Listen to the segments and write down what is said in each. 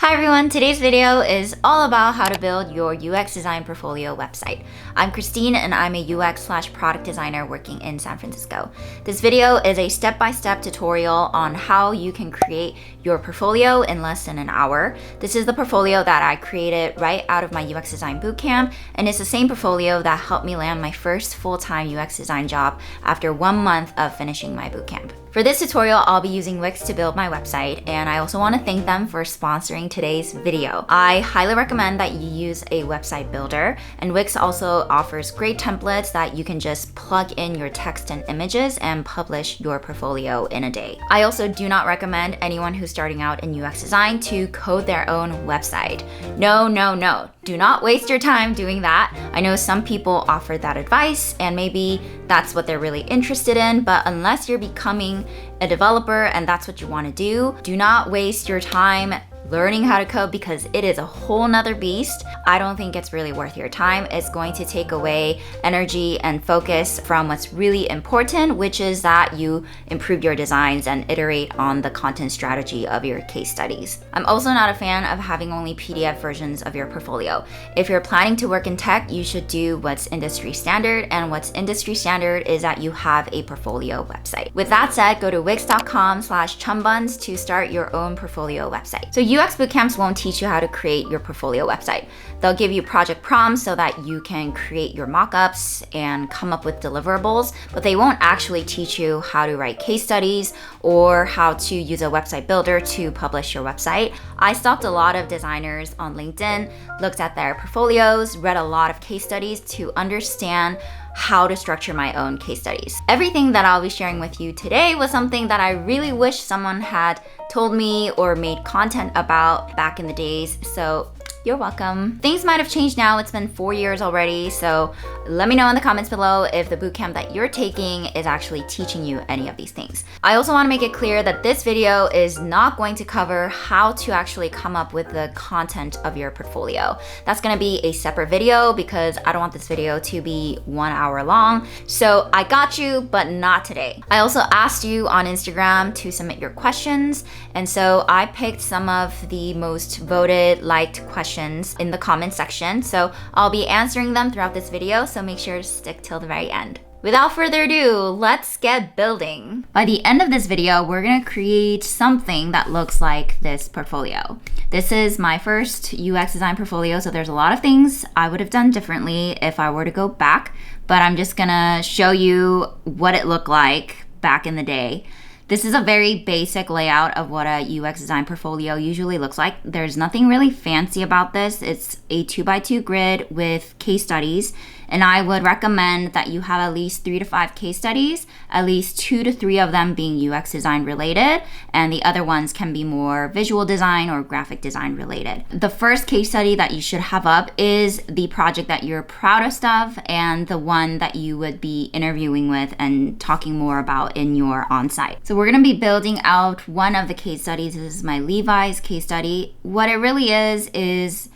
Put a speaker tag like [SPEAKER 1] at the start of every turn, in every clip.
[SPEAKER 1] Hi everyone, today's video is all about how to build your UX design portfolio website. I'm Christine and I'm a UX/product designer working in San Francisco. This video is a step-by-step tutorial on how you can create your portfolio in less than an hour. This is the portfolio that I created right out of my UX design bootcamp, and it's the same portfolio that helped me land my first full-time UX design job after 1 month of finishing my bootcamp. For this tutorial, I'll be using Wix to build my website, and I also want to thank them for sponsoring today's video. I highly recommend that you use a website builder, and Wix also offers great templates that you can just plug in your text and images and publish your portfolio in a day. I also do not recommend anyone who's starting out in UX design to code their own website. No. Do not waste your time doing that. I know some people offer that advice, and maybe that's what they're really interested in, but unless you're becoming a developer and that's what you want to do not waste your time learning how to code because it is a whole nother beast. I don't think it's really worth your time. It's going to take away energy and focus from what's really important, which is that you improve your designs and iterate on the content strategy of your case studies. I'm also not a fan of having only PDF versions of your portfolio. If you're planning to work in tech, you should do what's industry standard, and what's industry standard is that you have a portfolio website. With that said, go to wix.com/chumbuns to start your own portfolio website. So UX bootcamps won't teach you how to create your portfolio website. They'll give you project prompts so that you can create your mockups and come up with deliverables, but they won't actually teach you how to write case studies or how to use a website builder to publish your website. I stalked a lot of designers on LinkedIn, looked at their portfolios, read a lot of case studies to understand how to structure my own case studies. Everything that I'll be sharing with you today was something that I really wish someone had told me or made content about back in the days, so you're welcome. Things might have changed now. It's been 4 years already, so let me know in the comments below if the bootcamp that you're taking is actually teaching you any of these things. I also want to make it clear that this video is not going to cover how to actually come up with the content of your portfolio. That's going to be a separate video because I don't want this video to be 1 hour long. So I got you, but not today. I also asked you on Instagram to submit your questions, and so I picked some of the most voted, liked questions in the comment section, so I'll be answering them throughout this video, so make sure to stick till the very end. Without further ado, let's get building. By the end of this video, we're gonna create something that looks like this portfolio. This is my first UX design portfolio, so there's a lot of things I would have done differently if I were to go back, but I'm just gonna show you what it looked like back in the day. This is a very basic layout of what a UX design portfolio usually looks like. There's nothing really fancy about this. It's a 2x2 grid with case studies, and I would recommend that you have at least 3 to 5 case studies, at least 2 to 3 of them being UX design related, and the other ones can be more visual design or graphic design related. The first case study that you should have up is the project that you're proudest of and the one that you would be interviewing with and talking more about in your on-site. So we're gonna be building out one of the case studies. This is my Levi's case study. What it really is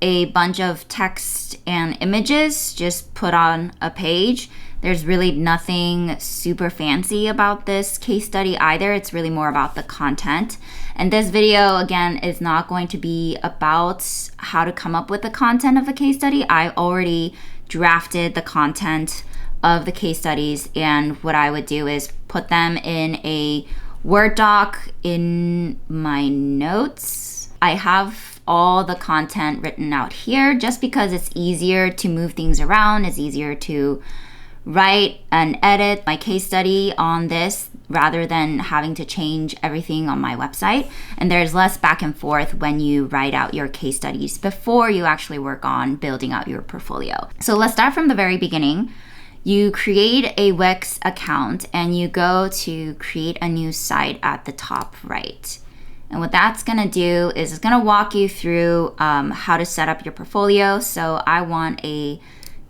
[SPEAKER 1] a bunch of text and images just put on a page. There's really nothing super fancy about this case study either. It's really more about the content. And this video, again, is not going to be about how to come up with the content of a case study. I already drafted the content of the case studies, and what I would do is put them in a Word doc in my notes. I have all the content written out here just because it's easier to move things around. It's easier to write and edit my case study on this rather than having to change everything on my website. And there's less back and forth when you write out your case studies before you actually work on building out your portfolio. So let's start from the very beginning. You create a Wix account and you go to create a new site at the top right. And what that's gonna do is it's gonna walk you through how to set up your portfolio. So I want a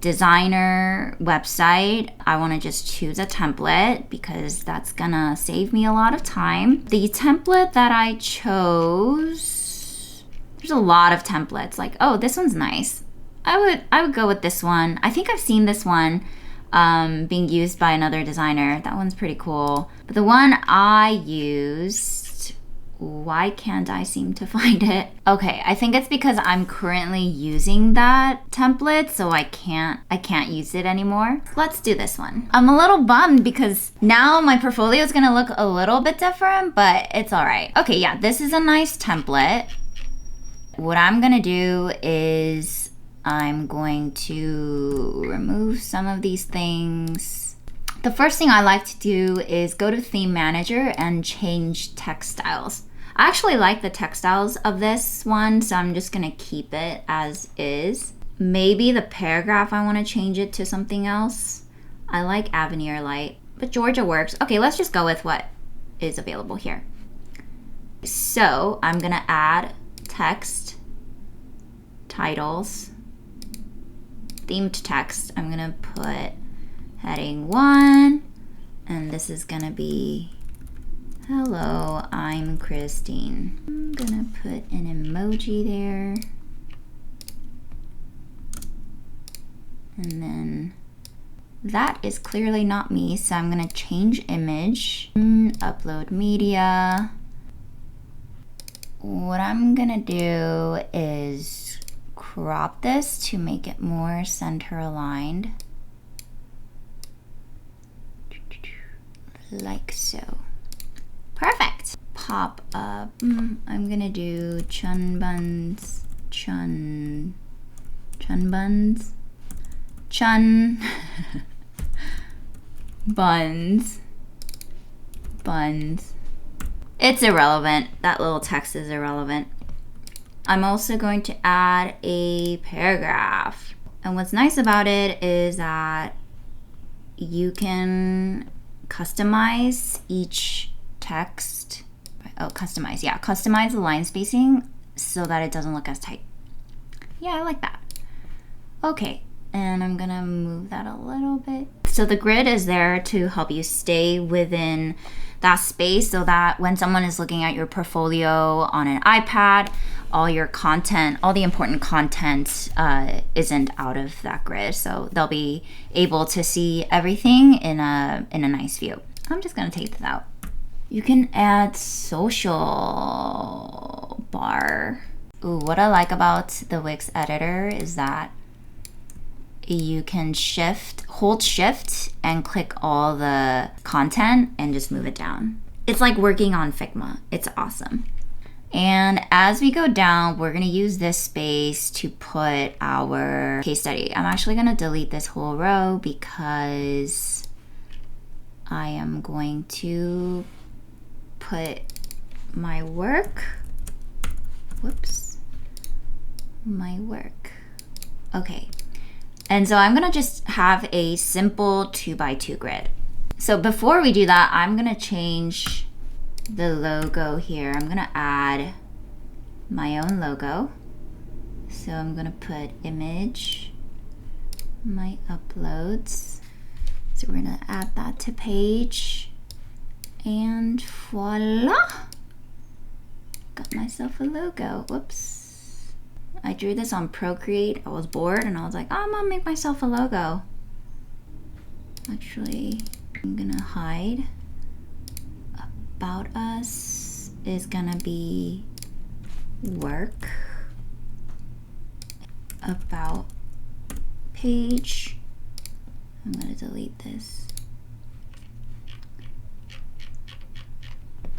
[SPEAKER 1] designer website. I wanna just choose a template because that's gonna save me a lot of time. The template that I chose, there's a lot of templates. Like, oh, this one's nice. I would go with this one. I think I've seen this one being used by another designer. That one's pretty cool. But the one I used Why can't I seem to find it? Okay, I think it's because I'm currently using that template, so I can't use it anymore. Let's do this one. I'm a little bummed because now my portfolio is gonna look a little bit different, but it's all right. Okay, yeah, this is a nice template. What I'm gonna do is I'm going to remove some of these things. The first thing I like to do is go to Theme Manager and change text styles. I actually like the text styles of this one, so I'm just gonna keep it as is. Maybe the paragraph, I wanna change it to something else. I like Avenir Light, but Georgia works. Okay, let's just go with what is available here. So I'm gonna add text, titles, themed text. I'm gonna put heading 1, and this is gonna be, hello, I'm Christine. I'm gonna put an emoji there. And then that is clearly not me, so I'm gonna change image, upload media. What I'm gonna do is crop this to make it more center aligned. Like so. Perfect. Pop up. I'm gonna do chun buns. Chun buns. Chun buns. Buns. It's irrelevant. That little text is irrelevant. I'm also going to add a paragraph. And what's nice about it is that you can customize each text. Oh, customize. Yeah, customize the line spacing so that it doesn't look as tight. Yeah, I like that. Okay, and I'm gonna move that a little bit. So the grid is there to help you stay within that space so that when someone is looking at your portfolio on an iPad, all your content, all the important content isn't out of that grid. So they'll be able to see everything in a nice view. I'm just gonna take this out. You can add social bar. Ooh, what I like about the Wix editor is that you can hold shift and click all the content and just move it down. It's like working on Figma. It's awesome. And as we go down, we're gonna use this space to put our case study. I'm actually gonna delete this whole row because I am going to put my work, my work. Okay, and so I'm gonna just have a simple 2x2 grid. So before we do that, I'm gonna change the logo here. I'm gonna add my own logo. So I'm gonna put image, my uploads. So we're gonna add that to page, and voila! Got myself a logo. Whoops. I drew this on Procreate. I was bored and I was like, oh, I'm gonna make myself a logo. Actually, I'm gonna hide. About us is gonna be work. About page. I'm gonna delete this.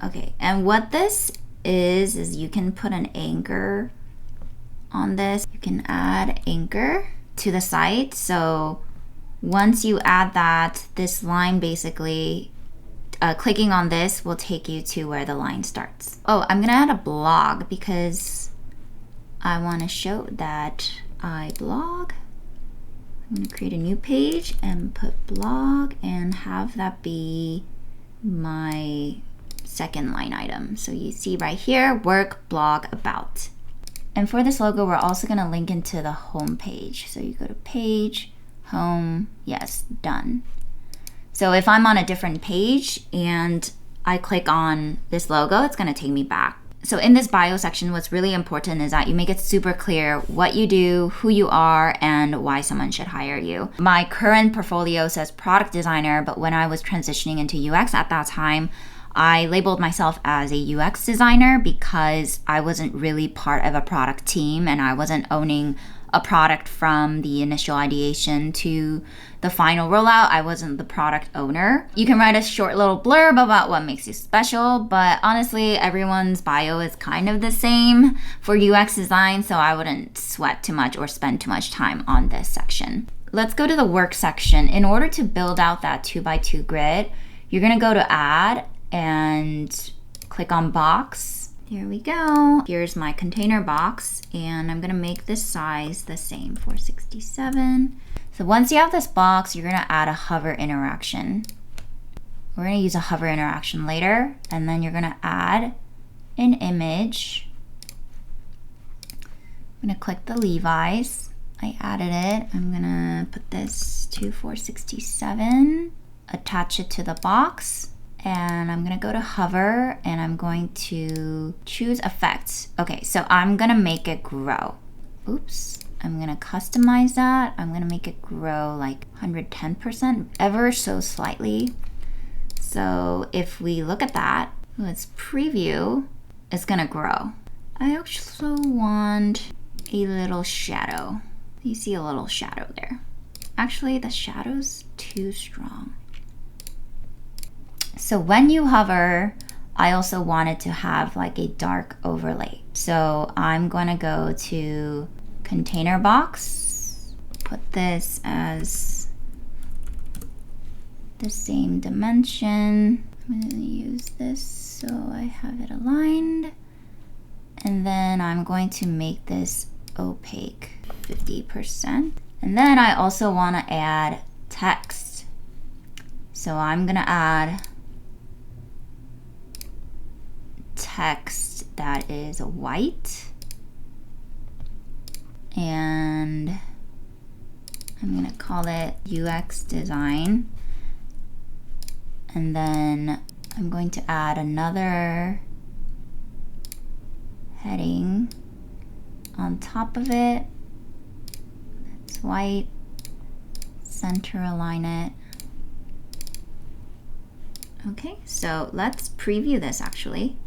[SPEAKER 1] Okay, and what this is you can put an anchor on this. You can add anchor to the site. So once you add that, this line basically, clicking on this will take you to where the line starts. Oh, I'm gonna add a blog because I wanna show that I blog. I'm gonna create a new page and put blog and have that be my second line item. So you see right here, work, blog, about. And for this logo, we're also gonna link into the home page. So you go to page, home, yes, done. So if I'm on a different page and I click on this logo, it's gonna take me back. So in this bio section, what's really important is that you make it super clear what you do, who you are, and why someone should hire you. My current portfolio says product designer, but when I was transitioning into UX at that time, I labeled myself as a UX designer because I wasn't really part of a product team and I wasn't owning a product from the initial ideation to the final rollout. I wasn't the product owner. You can write a short little blurb about what makes you special, but honestly, everyone's bio is kind of the same for UX design, so I wouldn't sweat too much or spend too much time on this section. Let's go to the work section. In order to build out that 2x2 grid, you're gonna go to add and click on box. Here we go. Here's my container box, and I'm gonna make this size the same, 467. So once you have this box, you're gonna add a hover interaction. We're gonna use a hover interaction later, and then you're gonna add an image. I'm gonna click the Levi's. I added it. I'm gonna put this to 467, attach it to the box. And I'm gonna go to hover and I'm going to choose effects. Okay, so I'm gonna make it grow. Oops, I'm gonna customize that. I'm gonna make it grow like 110%, ever so slightly. So if we look at that, let's preview, it's gonna grow. I also want a little shadow. You see a little shadow there. Actually, the shadow's too strong. So when you hover, I also wanted to have like a dark overlay. So I'm gonna go to container box, put this as the same dimension. I'm gonna use this so I have it aligned. And then I'm going to make this opaque 50%. And then I also wanna add text. So I'm gonna add text that is white, and I'm gonna call it UX design, and then I'm going to add another heading on top of it that's white, center align it. Okay, so let's preview this actually.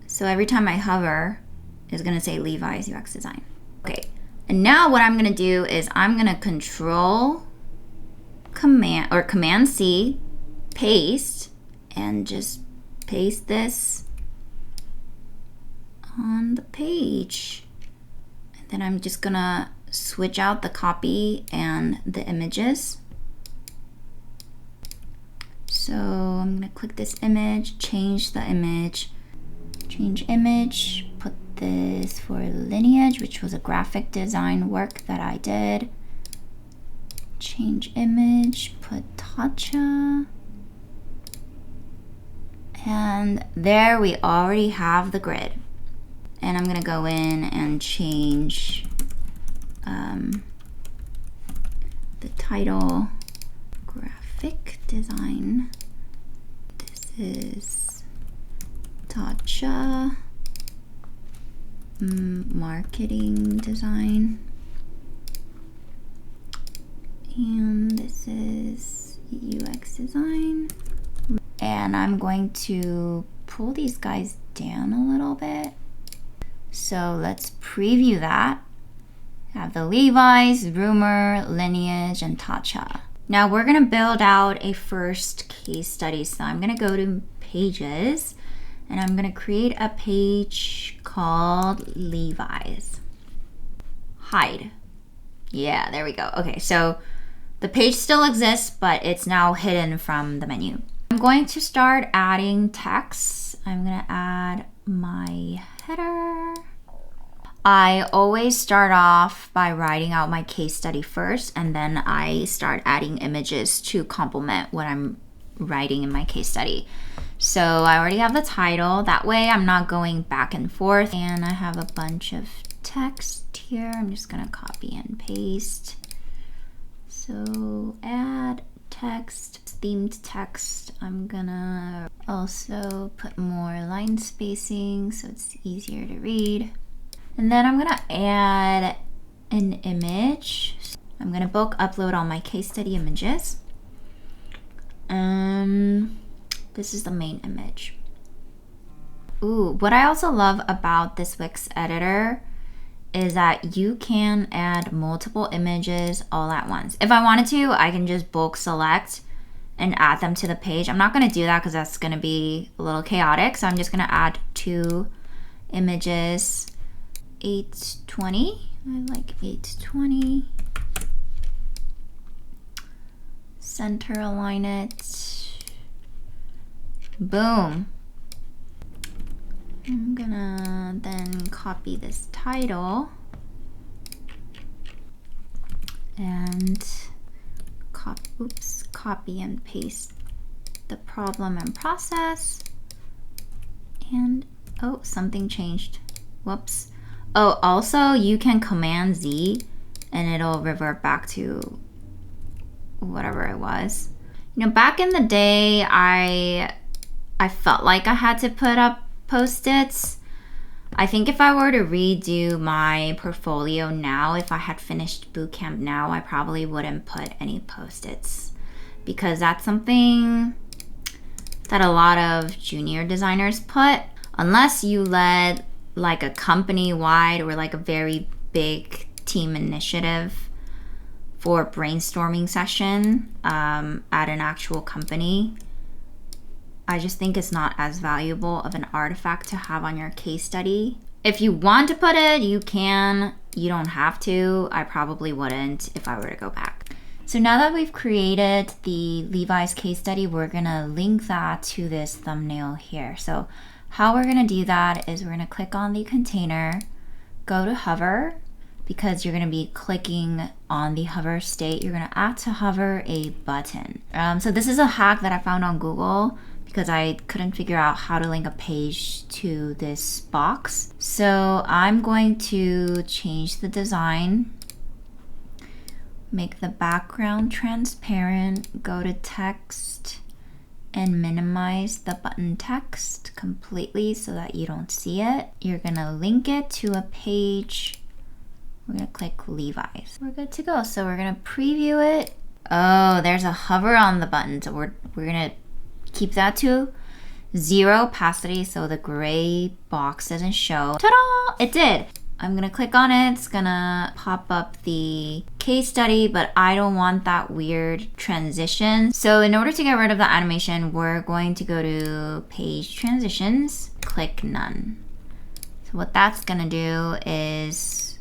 [SPEAKER 1] So every time I hover, it's gonna say Levi's UX design. Okay, and now what I'm gonna do is I'm gonna Command C, paste, and just paste this on the page. And then I'm just gonna switch out the copy and the images. So I'm gonna click this image, change the image, change image, put this for lineage, which was a graphic design work that I did. Change image, put Tatcha. And there we already have the grid. And I'm gonna go in and change the title, graphic design. This is Tatcha, marketing design. And this is UX design. And I'm going to pull these guys down a little bit. So let's preview that. Have the Levi's, Rumor, Lineage, and Tatcha. Now we're gonna build out a first case study. So I'm gonna go to pages and I'm gonna create a page called Levi's. Hide. Yeah, there we go. Okay, so the page still exists, but it's now hidden from the menu. I'm going to start adding text. I'm gonna add my header. I always start off by writing out my case study first, and then I start adding images to complement what I'm writing in my case study. So I already have the title. That way I'm not going back and forth. And I have a bunch of text here. I'm just gonna copy and paste. So add text, themed text. I'm gonna also put more line spacing so it's easier to read. And then I'm gonna add an image. I'm gonna bulk upload all my case study images. This is the main image. Ooh, what I also love about this Wix editor is that you can add multiple images all at once. If I wanted to, I can just bulk select and add them to the page. I'm not gonna do that because that's gonna be a little chaotic. So I'm just gonna add 2 images, 820. I like 820. Center align it. Boom. I'm gonna then copy this title and copy and paste the problem and process. And oh, something changed. Whoops. Oh, also you can Command Z and it'll revert back to whatever it was. You know, back in the day, I felt like I had to put up Post-its. I think if I were to redo my portfolio now, if I had finished bootcamp now, I probably wouldn't put any Post-its because that's something that a lot of junior designers put. Unless you led like a company-wide or like a very big team initiative for a brainstorming session at an actual company, I just think it's not as valuable of an artifact to have on your case study. If you want to put it, you can. You don't have to. I probably wouldn't if I were to go back. So now that we've created the Levi's case study, we're gonna link that to this thumbnail here. So how we're gonna do that is we're gonna click on the container, go to hover, because you're gonna be clicking on the hover state. You're gonna add to hover a button. So this is a hack that I found on Google because I couldn't figure out how to link a page to this box. So I'm going to change the design, make the background transparent, go to text, and minimize the button text completely so that you don't see it. You're gonna link it to a page. We're gonna click Levi's. We're good to go. So we're gonna preview it. Oh, there's a hover on the button. So we're gonna keep that to 0 opacity so the gray box doesn't show. Ta-da! It did. I'm gonna click on it. It's gonna pop up the case study, but I don't want that weird transition. So in order to get rid of the animation, we're going to go to page transitions, click none. So what that's gonna do is,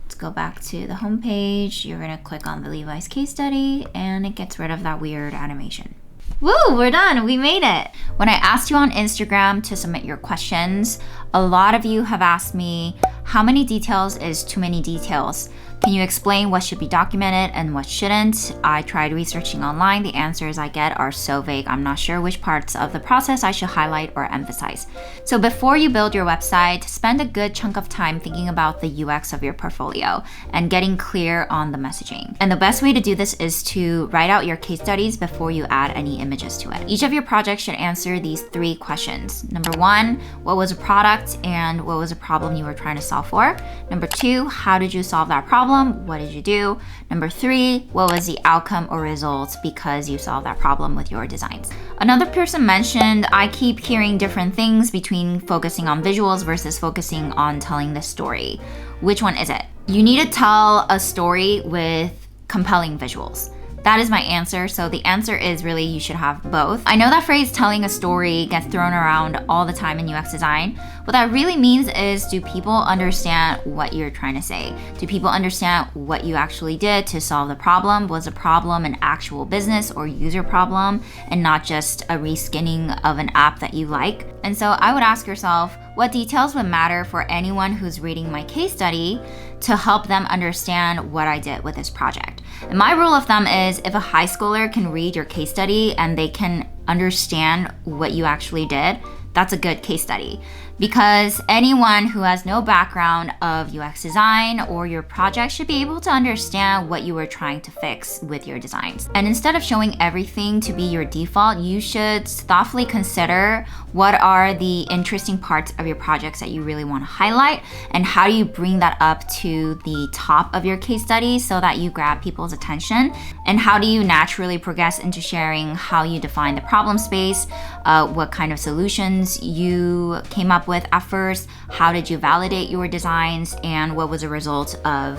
[SPEAKER 1] let's go back to the home page. You're gonna click on the Levi's case study and it gets rid of that weird animation. Woo, we're done, we made it. When I asked you on Instagram to submit your questions, a lot of you have asked me, how many details is too many details? Can you explain what should be documented and what shouldn't? I tried researching online. The answers I get are so vague. I'm not sure which parts of the process I should highlight or emphasize. So before you build your website, spend a good chunk of time thinking about the UX of your portfolio and getting clear on the messaging. And the best way to do this is to write out your case studies before you add any images to it. Each of your projects should answer these 3 questions. Number 1, what was a product and what was a problem you were trying to solve for? Number 2, how did you solve that problem? What did you do? Number 3, what was the outcome or results because you solved that problem with your designs? Another person mentioned, I keep hearing different things between focusing on visuals versus focusing on telling the story. Which one is it? You need to tell a story with compelling visuals. That is my answer. So the answer is really you should have both. I know that phrase telling a story gets thrown around all the time in UX design. What that really means is, do people understand what you're trying to say? Do people understand what you actually did to solve the problem? Was the problem an actual business or user problem and not just a reskinning of an app that you like? And so I would ask yourself, what details would matter for anyone who's reading my case study to help them understand what I did with this project? And my rule of thumb is, if a high schooler can read your case study and they can understand what you actually did, that's a good case study. because anyone who has no background of UX design or your project should be able to understand what you were trying to fix with your designs. And instead of showing everything to be your default, you should thoughtfully consider what are the interesting parts of your projects that you really want to highlight, and how do you bring that up to the top of your case study so that you grab people's attention, and how do you naturally progress into sharing how you define the problem space, what kind of solutions you came up with at first, how did you validate your designs, and what was the result of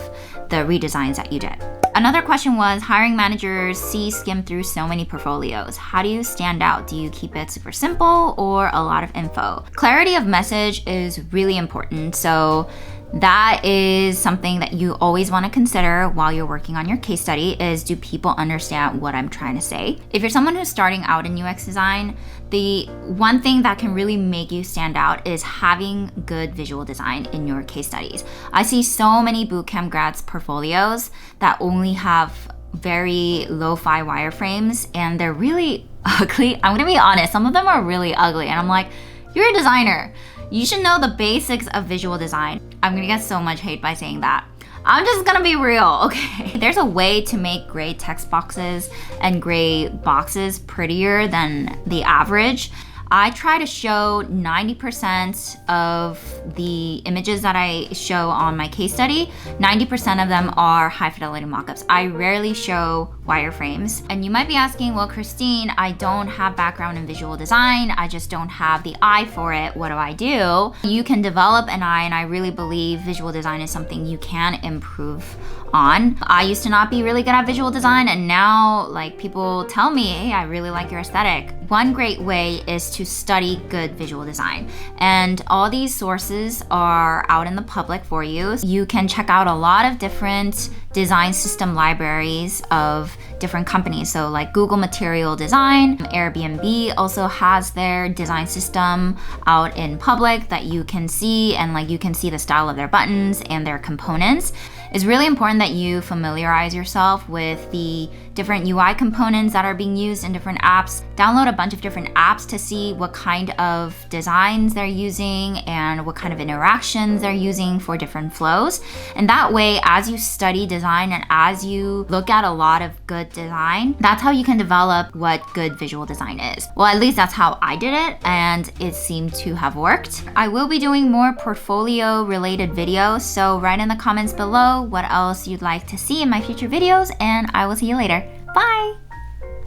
[SPEAKER 1] the redesigns that you did. Another question was, hiring managers skim through so many portfolios. How do you stand out? Do you keep it super simple or a lot of info? Clarity of message is really important. So that is something that you always want to consider while you're working on your case study is, do people understand what I'm trying to say? If you're someone who's starting out in UX design, the one thing that can really make you stand out is having good visual design in your case studies. I see so many bootcamp grads portfolios that only have very lo-fi wireframes and they're really ugly. I'm gonna be honest, some of them are really ugly and I'm like, you're a designer. You should know the basics of visual design. I'm gonna get so much hate by saying that. I'm just gonna be real, okay? There's a way to make gray text boxes and gray boxes prettier than the average. I try to show 90% of the images that I show on my case study, 90% of them are high fidelity mockups. I rarely show wireframes. And you might be asking, well, Christine, I don't have background in visual design. I just don't have the eye for it. What do I do? You can develop an eye, and I really believe visual design is something you can improve on. I used to not be really good at visual design, and now like people tell me, hey, I really like your aesthetic. One great way is to study good visual design, and all these sources are out in the public for you. You can check out a lot of different design system libraries of different companies. So like Google Material Design, Airbnb also has their design system out in public that you can see, and like you can see the style of their buttons and their components. It's really important that you familiarize yourself with the different UI components that are being used in different apps. Download a bunch of different apps to see what kind of designs they're using and what kind of interactions they're using for different flows. And that way, as you study design and as you look at a lot of good design, that's how you can develop what good visual design is. Well, at least that's how I did it, and it seemed to have worked. I will be doing more portfolio related videos, so write in the comments below what else you'd like to see in my future videos, and I will see you later. Bye!